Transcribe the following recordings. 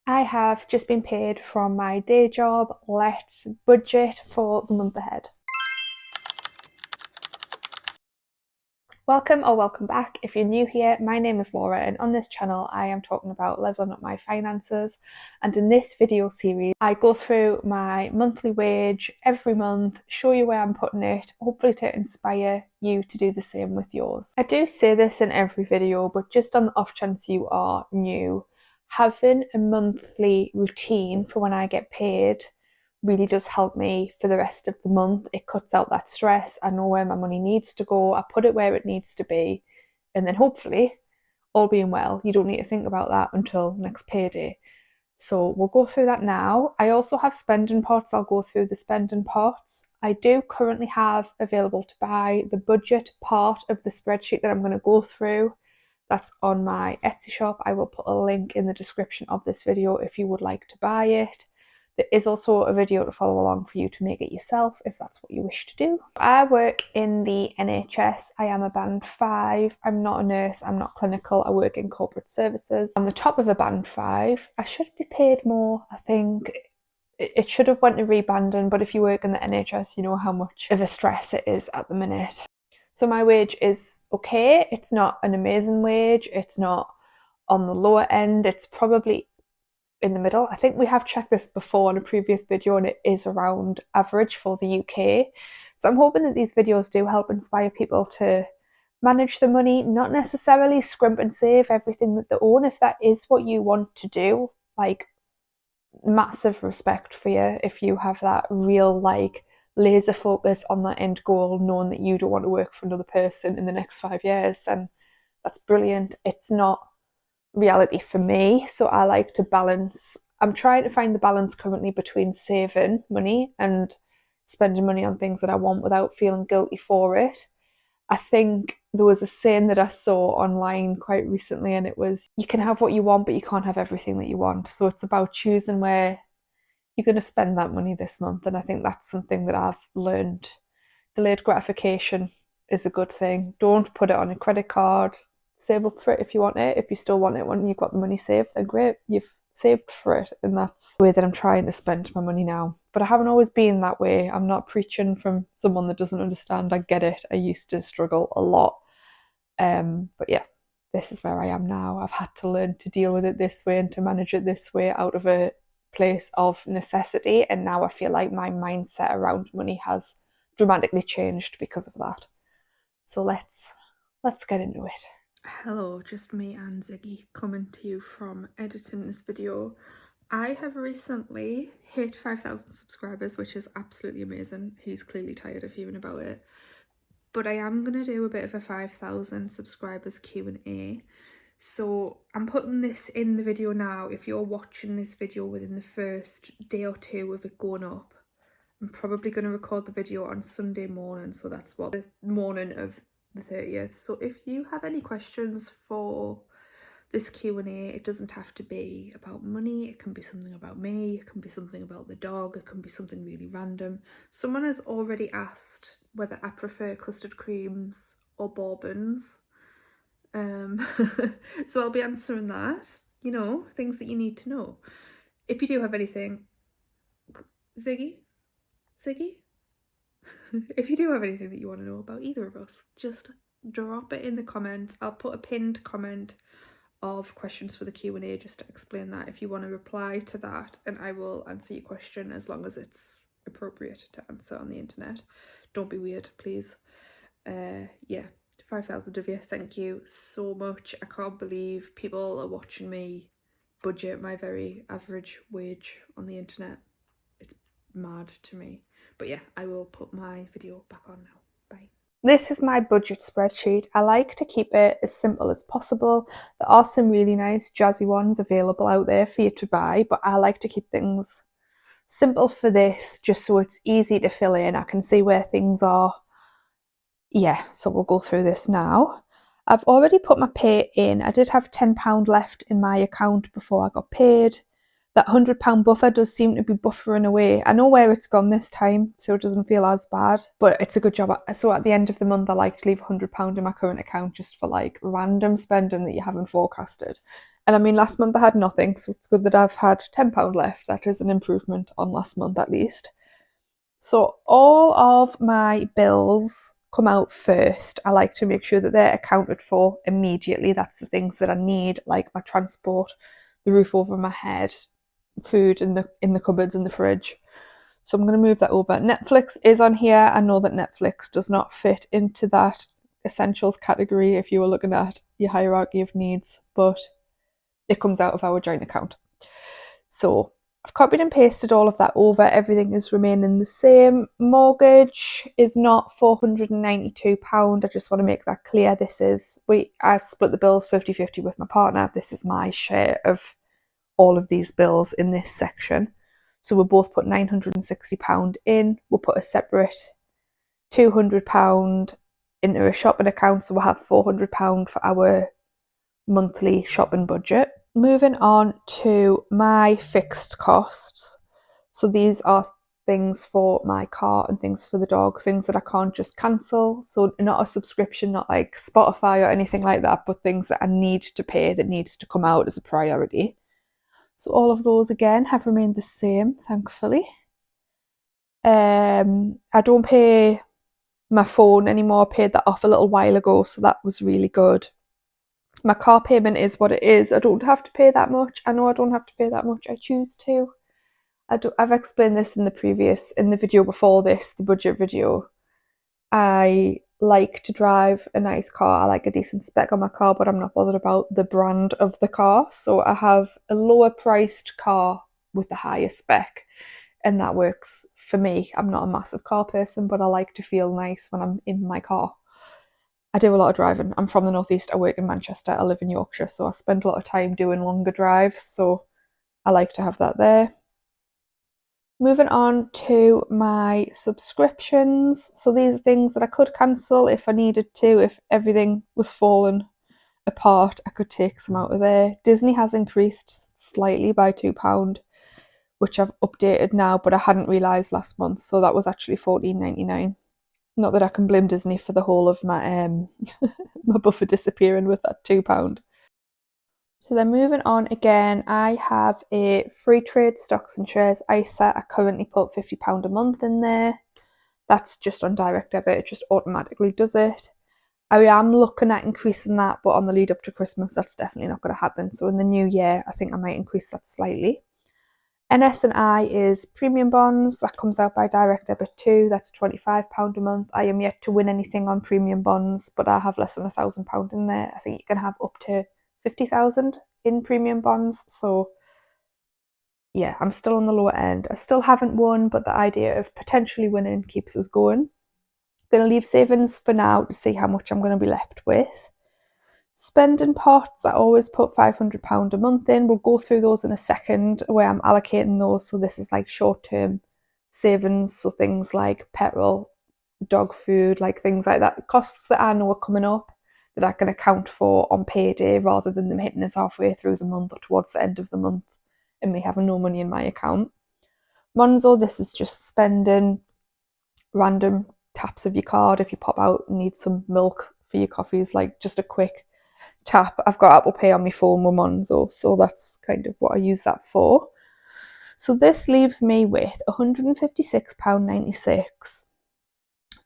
I have just been paid from my day job. Let's budget for the month ahead. Welcome or welcome back. If you're new here, my name is Laura, and on this channel I am talking about leveling up my finances. And in this video series I go through my monthly wage every month, show you where I'm putting it, hopefully to inspire you to do the same with yours. I do say this in every video, but just on the off chance you are new, having a monthly routine for when I get paid really does help me for the rest of the month. It cuts out that stress. I know where my money needs to go. I put it where it needs to be. And then hopefully, all being well, you don't need to think about that until next payday. So we'll go through that now. I also have spending pots. I'll go through the spending pots. I do currently have available to buy the budget part of the spreadsheet that I'm going to go through. That's on my Etsy shop. I will put a link in the description of this video if you would like to buy it. There is also a video to follow along for you to make it yourself if that's what you wish to do. I work in the NHS. I am a band 5. I'm not a nurse, I'm not clinical. I work in corporate services. I'm the top of a band 5. I should be paid more. I think it should have went to rebanding, but if you work in the NHS, you know how much of a stress it is at the minute. So my wage is okay. It's not an amazing wage. It's not on the lower end. It's probably in the middle. I think we have checked this before in a previous video and it is around average for the UK. So I'm hoping that these videos do help inspire people to manage the money, not necessarily scrimp and save everything that they own. If that is what you want to do, like, massive respect for you if you have that real laser focus on that end goal, knowing that you don't want to work for another person in the next 5 years, then that's brilliant. It's not reality for me, so I like to balance. I'm trying to find the balance currently between saving money and spending money on things that I want without feeling guilty for it. I think there was a saying that I saw online quite recently, and it was, you can have what you want, but you can't have everything that you want. So it's about choosing where you're going to spend that money this month. And I think that's something that I've learned. Delayed gratification is a good thing. Don't put it on a credit card. Save up for it if you want it. If you still want it when you've got the money saved, then great, you've saved for it. And that's the way that I'm trying to spend my money now. But I haven't always been that way. I'm not preaching from someone that doesn't understand. I get it. I used to struggle a lot. But yeah, this is where I am now. I've had to learn to deal with it this way and to manage it this way out of a place of necessity. And now I feel like my mindset around money has dramatically changed because of that. So let's get into it. Hello, just me and Ziggy coming to you from editing this video. I have recently hit 5,000 subscribers, which is absolutely amazing. He's clearly tired of hearing about it. But I am going to do a bit of a 5,000 subscribers Q&A. So I'm putting this in the video now. If you're watching this video within the first day or two of it going up, I'm probably going to record the video on Sunday morning. So that's what, the morning of the 30th. So if you have any questions for this Q&A, it doesn't have to be about money. It can be something about me. It can be something about the dog. It can be something really random. Someone has already asked whether I prefer custard creams or bourbons. So I'll be answering that, you know, things that you need to know. If you do have anything, Ziggy? If you do have anything that you want to know about either of us, just drop it in the comments. I'll put a pinned comment of questions for the Q&A just to explain that if you want to reply to that, and I will answer your question as long as it's appropriate to answer on the internet. Don't be weird, please. Yeah, 5,000 of you, thank you so much. I can't believe people are watching me budget my very average wage on the internet. It's mad to me. But yeah, I will put my video back on now. Bye. This is my budget spreadsheet. I like to keep it as simple as possible. There are some really nice jazzy ones available out there for you to buy, but I like to keep things simple for this, just so it's easy to fill in. I can see where things are. Yeah, so we'll go through this now. I've already put my pay in. I did have £10 left in my account before I got paid. That £100 buffer does seem to be buffering away. I know where it's gone this time, so it doesn't feel as bad, but it's a good job. So at the end of the month, I like to leave £100 in my current account just for like random spending that you haven't forecasted. And I mean, last month I had nothing, so it's good that I've had £10 left. That is an improvement on last month at least. So all of my bills come out first. I like to make sure that they're accounted for immediately. That's the things that I need, like my transport, the roof over my head, food in the cupboards in the fridge. So I'm going to move that over. Netflix is on here. I know that Netflix does not fit into that essentials category if you were looking at your hierarchy of needs, but it comes out of our joint account. So I've copied and pasted all of that over. Everything is remaining the same. Mortgage is not £492. I just want to make that clear. I split the bills 50-50 with my partner. This is my share of all of these bills in this section. So we'll both put £960 in. We'll put a separate £200 into a shopping account. So we'll have £400 for our monthly shopping budget. Moving on to my fixed costs. So these are things for my car and things for the dog, things that I can't just cancel. So not a subscription, not like Spotify or anything like that, but things that I need to pay, that needs to come out as a priority. So all of those again have remained the same, thankfully. I don't pay my phone anymore. I paid that off a little while ago, so that was really good. My car payment is what it is. I don't have to pay that much. I know I don't have to pay that much. I choose to. I've explained this in the video before this, the budget video. I like to drive a nice car. I like a decent spec on my car, but I'm not bothered about the brand of the car. So I have a lower priced car with a higher spec, and that works for me. I'm not a massive car person, but I like to feel nice when I'm in my car. I do a lot of driving. I'm from the northeast. I work in Manchester. I live in Yorkshire, so I spend a lot of time doing longer drives. So I like to have that there. Moving on to my subscriptions. So these are things that I could cancel if I needed to. If everything was falling apart, I could take some out of there. Disney has increased slightly by £2, which I've updated now, but I hadn't realised last month. So that was actually £14.99. Not that I can blame Disney for the whole of my my buffer disappearing with that £2. So then moving on again, I have a free trade stocks and shares ISA. I currently put £50 a month in there. That's just on direct debit, it just automatically does it. I am looking at increasing that, but on the lead up to Christmas, that's definitely not going to happen. So in the new year, I think I might increase that slightly. NS&I is premium bonds. That comes out by direct debit too. That's £25 a month. I am yet to win anything on premium bonds, but I have less than £1,000 in there. I think you can have up to 50,000 in premium bonds. So yeah, I'm still on the lower end. I still haven't won, but the idea of potentially winning keeps us going. I'm going to leave savings for now to see how much I'm going to be left with. Spending pots, I always put £500 a month in. We'll go through those in a second where I'm allocating those. So this is like short-term savings, so things like petrol, dog food, like things like that. Costs that I know are coming up that I can account for on payday rather than them hitting us halfway through the month or towards the end of the month and me having no money in my account. Monzo, this is just spending random taps of your card if you pop out and need some milk for your coffees, like just a quick tap. I've got Apple Pay on my phone with Monzo, so that's kind of what I use that for. So this leaves me with £156.96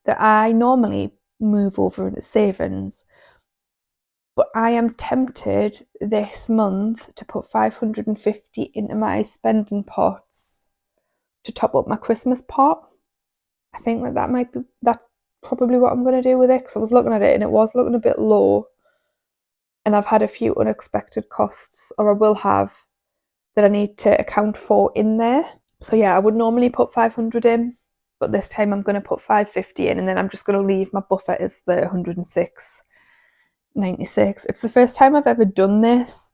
that I normally move over into savings. But I am tempted this month to put £550 into my spending pots to top up my Christmas pot. I think that's probably what I'm going to do with it, because I was looking at it and it was looking a bit low. And I've had a few unexpected costs, or I will have, that I need to account for in there. So yeah, I would normally put 500 in, but this time I'm going to put 550 in, and then I'm just going to leave my buffer as the 106.96. It's the first time I've ever done this,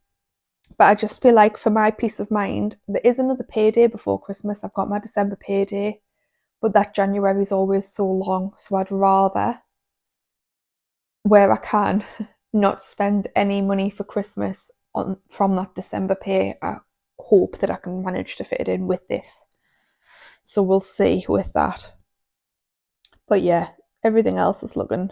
but I just feel like for my peace of mind, there is another payday before Christmas. I've got my December payday, but that January is always so long, so I'd rather, where I can, not spend any money for Christmas from that December pay. I hope that I can manage to fit it in with this. So we'll see with that. But yeah, everything else is looking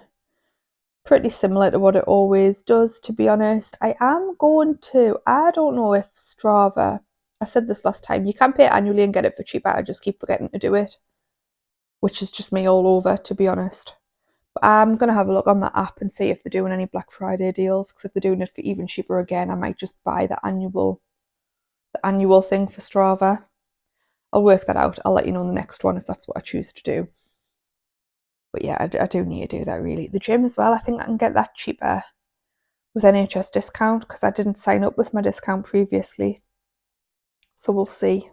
Pretty similar to what it always does, to be honest. I don't know if Strava, I said this last time, you can pay annually and get it for cheaper. I just keep forgetting to do it, which is just me all over, to be honest. But I'm going to have a look on that app and see if they're doing any Black Friday deals, because if they're doing it for even cheaper again, I might just buy the annual thing for Strava. I'll work that out. I'll let you know in the next one if that's what I choose to do. But yeah, I do need to do that really. The gym as well, I think I can get that cheaper with NHS discount because I didn't sign up with my discount previously. So we'll see.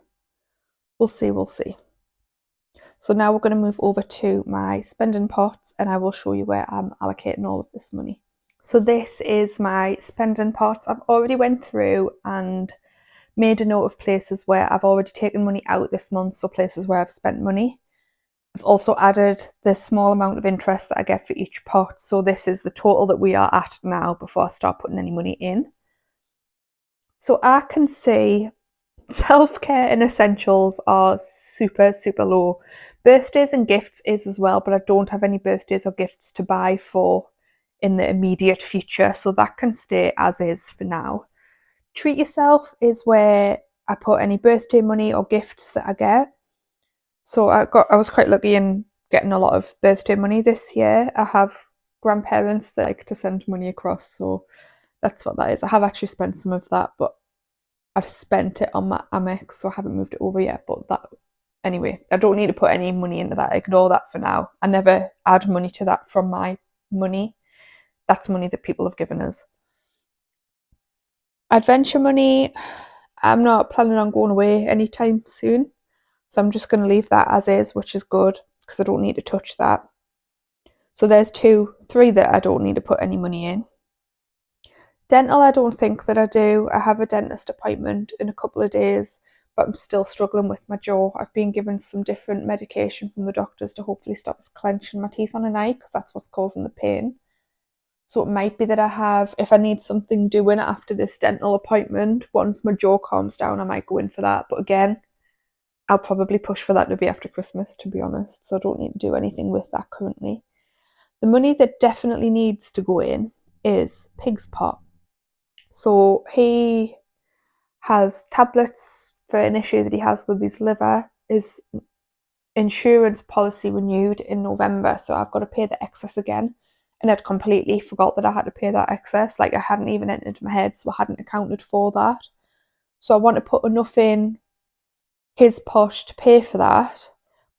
We'll see. So now we're going to move over to my spending pots and I will show you where I'm allocating all of this money. So this is my spending pot. I've already went through and made a note of places where I've already taken money out this month, so places where I've spent money. I've also added the small amount of interest that I get for each pot. So this is the total that we are at now before I start putting any money in. So I can see self-care and essentials are super, super low. Birthdays and gifts is as well, but I don't have any birthdays or gifts to buy for in the immediate future. So that can stay as is for now. Treat yourself is where I put any birthday money or gifts that I get. So I was quite lucky in getting a lot of birthday money this year. I have grandparents that like to send money across, so that's what that is. I have actually spent some of that, but I've spent it on my Amex, so I haven't moved it over yet. But that, anyway, I don't need to put any money into that. Ignore that for now. I never add money to that from my money. That's money that people have given us. Adventure money, I'm not planning on going away anytime soon. So I'm just going to leave that as is, which is good because I don't need to touch that. So there's 3 that I don't need to put any money in. Dental, I don't think that I do. I have a dentist appointment in a couple of days, but I'm still struggling with my jaw. I've been given some different medication from the doctors to hopefully stop clenching my teeth on a night because that's what's causing the pain. So it might be that if I need something doing after this dental appointment, once my jaw calms down, I might go in for that. But again, I'll probably push for that to be after Christmas, to be honest. So I don't need to do anything with that currently. The money that definitely needs to go in is Pig's pot. So he has tablets for an issue that he has with his liver. His insurance policy renewed in November, so I've got to pay the excess again. And I'd completely forgot that I had to pay that excess. Like I hadn't even entered my head, so I hadn't accounted for that. So I want to put enough in his pot to pay for that,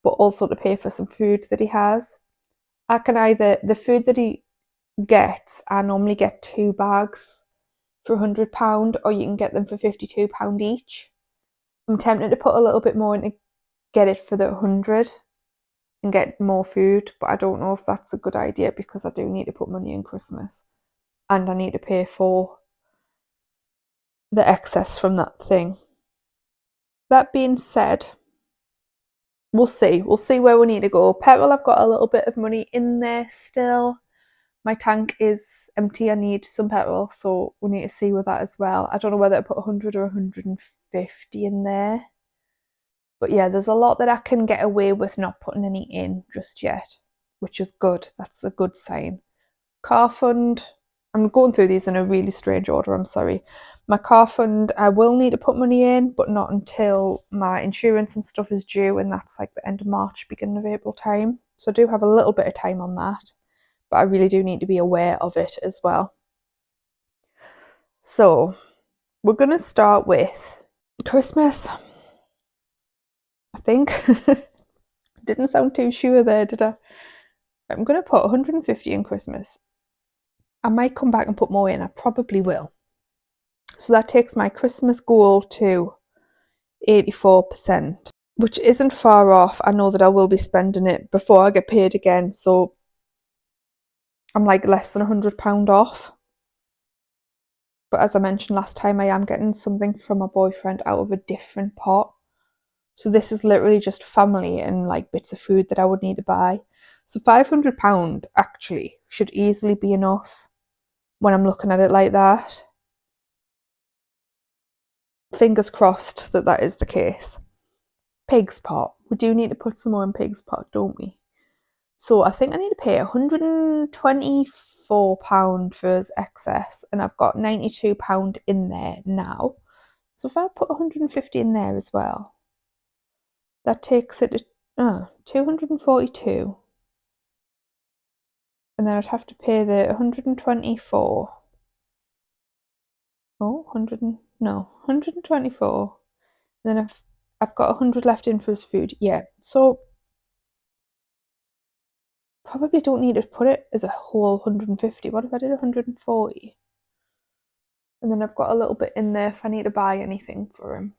but also to pay for some food that he has. I can either, the food that he gets, I normally get 2 bags for £100, or you can get them for £52 each. I'm tempted to put a little bit more in to get it for the 100 and get more food, but I don't know if that's a good idea because I do need to put money in Christmas and I need to pay for the excess from that thing. That being said, we'll see where we need to go. Petrol, I've got a little bit of money in there still. My tank is empty. I need some petrol, so we need to see with that as well. I don't know whether to put 100 or 150 in there. But yeah, there's a lot that I can get away with not putting any in just yet, which is good. That's a good sign. Car fund, I'm going through these in a really strange order, I'm sorry. My car fund, I will need to put money in, but not until my insurance and stuff is due, and that's like the end of March, beginning of April time. So I do have a little bit of time on that, but I really do need to be aware of it as well. So we're going to start with Christmas, I think. Didn't sound too sure there, did I? I'm going to put 150 in Christmas. I might come back and put more in. I probably will. So that takes my Christmas goal to 84%, which isn't far off. I know that I will be spending it before I get paid again, so I'm like less than £100 off. But as I mentioned last time, I am getting something from my boyfriend out of a different pot. So this is literally just family and like bits of food that I would need to buy. So £500 actually should easily be enough when I'm looking at it like that. Fingers crossed that that is the case. Pig's pot. We do need to put some more in Pig's pot, don't we? So I think I need to pay £124 for his excess, and I've got £92 in there now. So if I put 150 in there as well, that takes it to 242. And then I'd have to pay the 124. Oh, 124. And then I've got 100 left in for his food. Yeah, so probably don't need to put it as a whole 150. What if I did 140? And then I've got a little bit in there if I need to buy anything for him.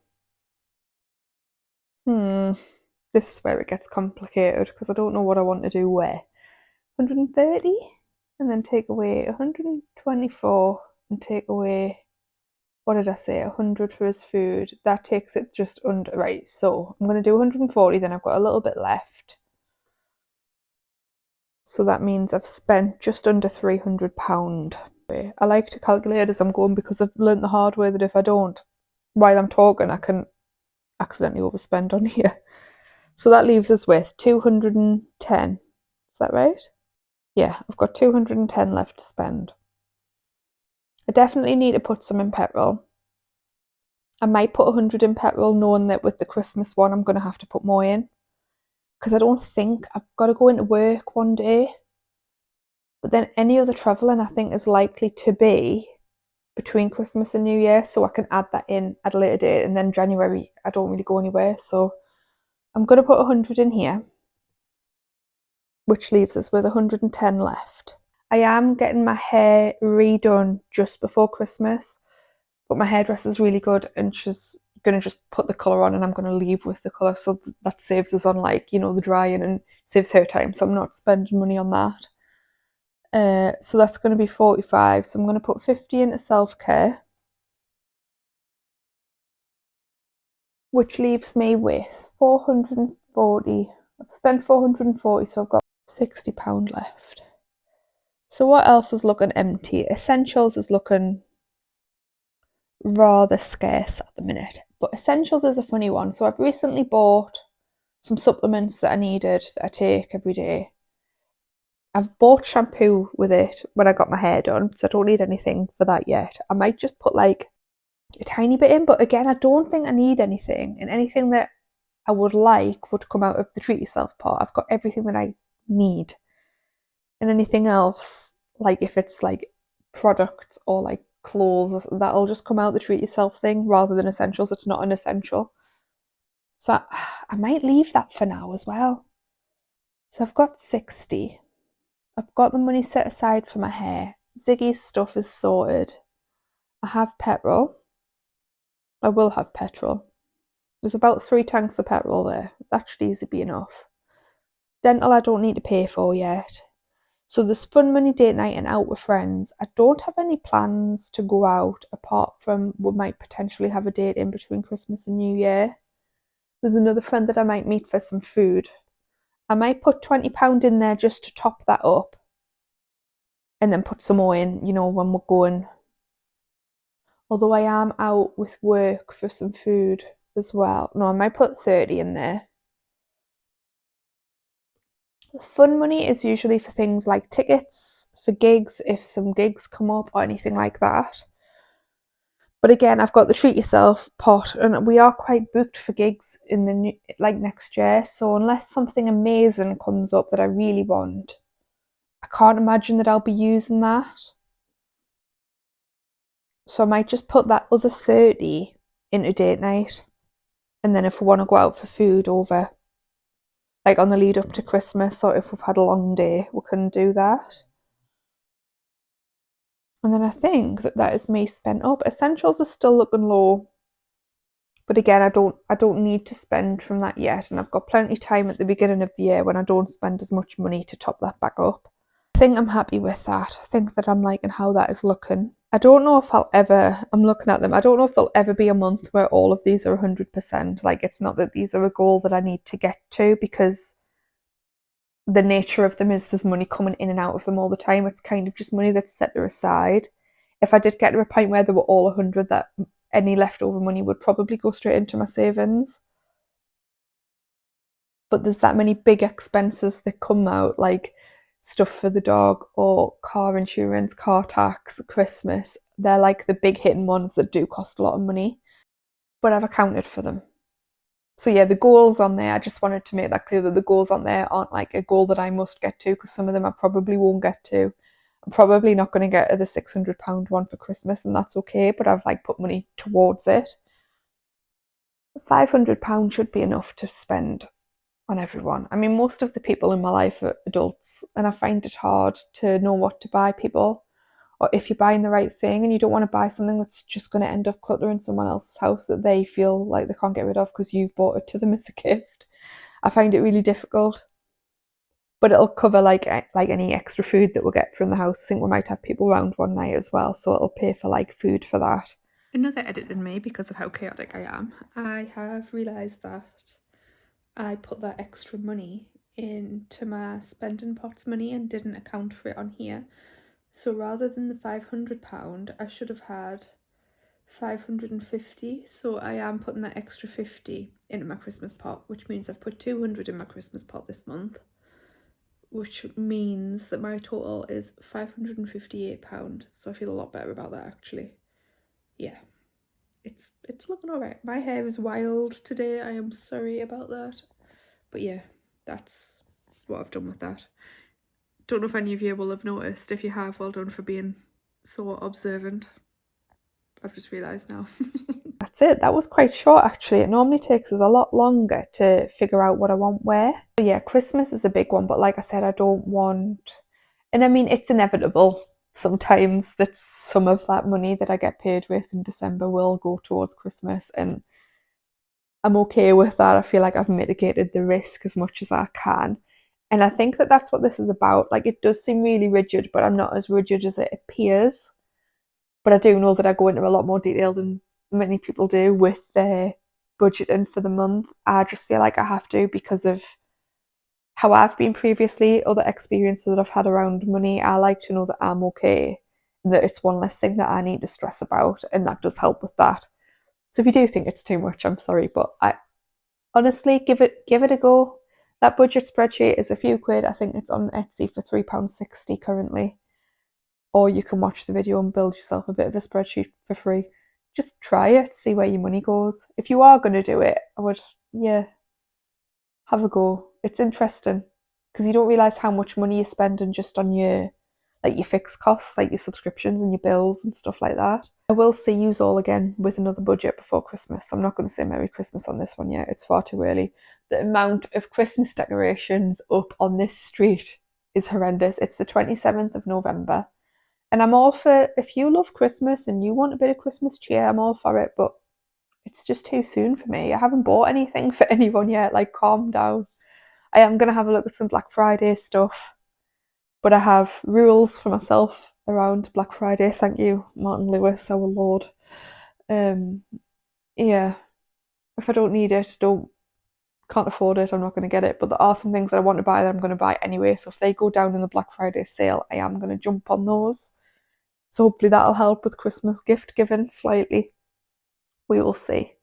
This is where it gets complicated because I don't know what I want to do where. 130 and then take away 124 and take away, what did I say, 100 for his food. That takes it just under, right, so I'm going to do 140, then I've got a little bit left. So that means I've spent just under £300. I like to calculate as I'm going because I've learned the hard way that if I don't, while I'm talking, I can accidentally overspend on here. So that leaves us with 210. Is that right? Yeah, I've got 210 left to spend. I definitely need to put some in petrol. I might put 100 in petrol, knowing that with the Christmas one I'm going to have to put more in. Because I don't think I've got to go into work one day. But then any other travelling I think is likely to be between Christmas and New Year, so I can add that in at a later date. And then January I don't really go anywhere, so I'm going to put 100 in here, which leaves us with 110 left. I am getting my hair redone just before Christmas, but my hairdresser's really good and she's going to just put the colour on and I'm going to leave with the colour, so that saves us on, like, you know, the drying and saves her time, so I'm not spending money on that. So that's going to be 45, so I'm going to put 50 into self-care, which leaves me with 440. I've spent 440, so I've got £60 left. So what else is looking empty? Essentials is looking rather scarce at the minute, but essentials is a funny one. So I've recently bought some supplements that I needed that I take every day. I've bought shampoo with it when I got my hair done, so I don't need anything for that yet. I might just put like a tiny bit in, but again, I don't think I need anything, and anything that I would like would come out of the treat yourself part. I've got everything that I need, and anything else, like if it's like products or like clothes, that'll just come out the treat yourself thing rather than essentials. It's not an essential, so I might leave that for now as well. So I've got 60. I've got the money set aside for my hair. Ziggy's stuff is sorted. I have petrol. I will have petrol. There's about 3 tanks of petrol there. That should easily be enough. Dental I don't need to pay for yet. So there's fun money date night and out with friends. I don't have any plans to go out apart from we might potentially have a date in between Christmas and New Year. There's another friend that I might meet for some food. I might put £20 in there just to top that up, and then put some more in, you know, when we're going. Although I am out with work for some food as well. No, I might put 30 in there. Fun money is usually for things like tickets for gigs, if some gigs come up or anything like that. But again, I've got the treat yourself pot, and we are quite booked for gigs in the new, like next year. So unless something amazing comes up that I really want, I can't imagine that I'll be using that. So I might just put that other 30 into date night, and then if we want to go out for food over, like on the lead up to Christmas, or if we've had a long day, we can do that. And then I think that is me spent up. Essentials are still looking low, but again, I don't need to spend from that yet, and I've got plenty of time at the beginning of the year when I don't spend as much money to top that back up. I think I'm happy with that. I think that I'm liking how that is looking. I don't know if I'm looking at them, I don't know if there'll ever be a month where all of these are 100%. Like, it's not that these are a goal that I need to get to, because the nature of them is there's money coming in and out of them all the time. It's kind of just money that's set aside. If I did get to a point where they were all 100, that any leftover money would probably go straight into my savings. but there's that many big expenses that come out, like stuff for the dog or car insurance, car tax, Christmas. They're like the big hitting ones that do cost a lot of money, but I've accounted for them. So yeah, the goals on there, I just wanted to make that clear that the goals on there aren't like a goal that I must get to, because some of them I probably won't get to. I'm probably not going to get to the £600 one for Christmas, and that's okay, but I've like put money towards it. £500 should be enough to spend on everyone. I mean, most of the people in my life are adults, and I find it hard to know what to buy people, or if you're buying the right thing, and you don't want to buy something that's just going to end up cluttering someone else's house that they feel like they can't get rid of because you've bought it to them as a gift. I find it really difficult, but it'll cover like any extra food that we'll get from the house. I think we might have people around one night as well, so it'll pay for like food for that. Another edit in me, because of how chaotic I am, I have realised that I put that extra money into my spending pots money and didn't account for it on here. So rather than the £500, I should have had 550. So I am putting that extra 50 into my Christmas pot, which means I've put 200 in my Christmas pot this month, which means that my total is £558. So I feel a lot better about that, actually. Yeah, it's looking alright. My hair is wild today, I am sorry about that. But yeah, that's what I've done with that. Don't know if any of you will have noticed. If you have, well done for being so observant. I've just realised now. That's it. That was quite short, actually. It normally takes us a lot longer to figure out what I want where. But yeah, Christmas is a big one, but like I said, I don't want... And I mean, it's inevitable sometimes that some of that money that I get paid with in December will go towards Christmas, and I'm okay with that. I feel like I've mitigated the risk as much as I can. And I think that that's what this is about. Like, it does seem really rigid, but I'm not as rigid as it appears. But I do know that I go into a lot more detail than many people do with their budgeting for the month. I just feel like I have to, because of how I've been previously, other experiences that I've had around money. I like to know that I'm okay, and that it's one less thing that I need to stress about, and that does help with that. So if you do think it's too much, I'm sorry, but I honestly give it a go. That budget spreadsheet is a few quid. I think it's on Etsy for £3.60 currently. Or you can watch the video and build yourself a bit of a spreadsheet for free. Just try it, see where your money goes. If you are going to do it, I would, yeah, have a go. It's interesting, because you don't realise how much money you're spending just on your fixed costs, like your subscriptions and your bills and stuff like that. I will see yous all again with another budget before Christmas. I'm not going to say Merry Christmas on this one yet. It's far too early. The amount of Christmas decorations up on this street is horrendous. It's the 27th of November. And I'm all for, if you love Christmas and you want a bit of Christmas cheer, I'm all for it, but it's just too soon for me. I haven't bought anything for anyone yet. Like, calm down. I am going to have a look at some Black Friday stuff, but I have rules for myself around Black Friday. Thank you, Martin Lewis, our Lord. Yeah, if I don't need it, can't afford it, I'm not going to get it. But there are some things that I want to buy that I'm going to buy anyway. So if they go down in the Black Friday sale, I am going to jump on those. So hopefully that'll help with Christmas gift giving slightly. We will see.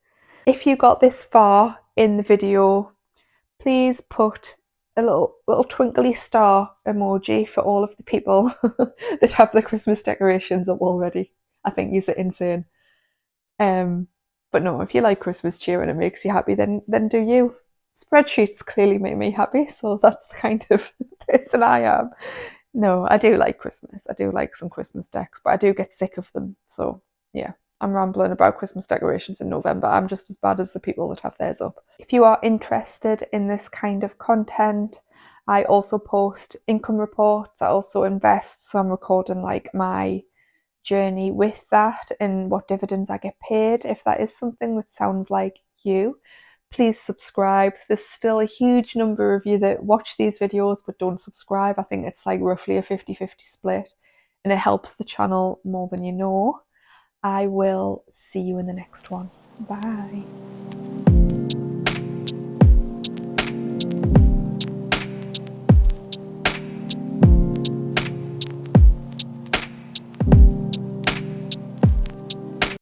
If you got this far in the video, please put a little twinkly star emoji for all of the people that have the Christmas decorations up already. I think you're insane. But no, if you like Christmas cheer and it makes you happy, then do you. Spreadsheets clearly make me happy, so that's the kind of person I am. No, I do like Christmas. I do like some Christmas decks, but I do get sick of them. So yeah, I'm rambling about Christmas decorations in November. I'm just as bad as the people that have theirs up. If you are interested in this kind of content, I also post income reports. I also invest, so I'm recording like my journey with that and what dividends I get paid. If that is something that sounds like you, please subscribe. There's still a huge number of you that watch these videos but don't subscribe. I think it's like roughly a 50-50 split, and it helps the channel more than you know. I will see you in the next one. Bye.